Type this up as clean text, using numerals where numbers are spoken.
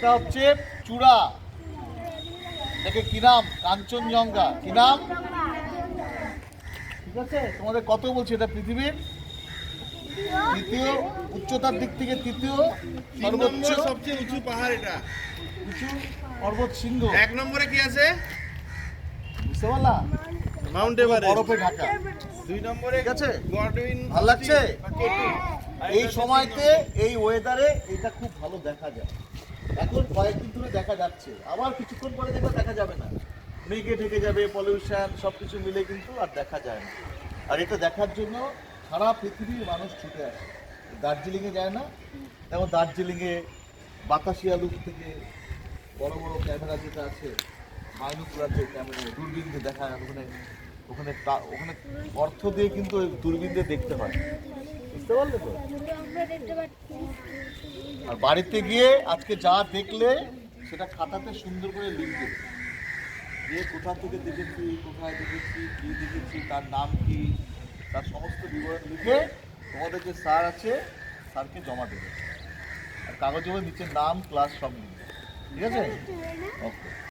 এটা হচ্ছে চূড়া, এটাকে কি নাম? কাঞ্চনজঙ্ঘা। কি নাম? ঠিক আছে, তোমাদের কত বলছি, এটা পৃথিবীর তৃতীয় উচ্চতার দিক থেকে তৃতীয় সর্বোচ্চ সবচেয়ে উঁচু পাহাড় এটা। উঁচু পর্বত শৃঙ্গ। 1 নম্বরে কি আছে? বুঝতে পারলা? Mount Everest. বরফে ঢাকা। 2 নম্বরে ঠিক আছে, গডউইন। ভালো লাগছে? এই সময়তে এই ওয়েদারে এটা খুব ভালো দেখা যায়। এখন কয়েকদিন ধরে দেখা যাচ্ছে, আবার কিছুক্ষণ পরে দেখবে দেখা যাবে না, মেঘে ঢেকে যাবে, পলিউশন সবকিছু মিলে কিন্তু আর দেখা যায় না। আর এটা দেখার জন্য সারা পৃথিবীর মানুষ ছুটে আসে। দার্জিলিংয়ে যায় না? যেমন দার্জিলিংয়ে বাতাসিয়া লুক থেকে বড় বড় ক্যামেরা যেটা আছে, বাইনোকুলার যে ক্যামেরা, দূরবীন দিয়ে দেখা, ওখানে ওখানে ওখানে অর্থ দিয়ে কিন্তু ওই দূরবীন দিয়ে দেখতে হয়। বুঝতে পারলে তো? আর বাড়িতে গিয়ে আজকে যা দেখলে সেটা খাতাতে সুন্দর করে লিখবে, যে কোথা থেকে দেখেছি, কোথায় দেখেছি, কি দেখেছি, তার নাম কি, তার সমস্ত বিবরণ লিখে তোমাদের যে স্যার আছে স্যারকে জমা দেবে। আর কাগজে নিচে নাম, ক্লাস সব লিখবে। ঠিক আছে? ওকে।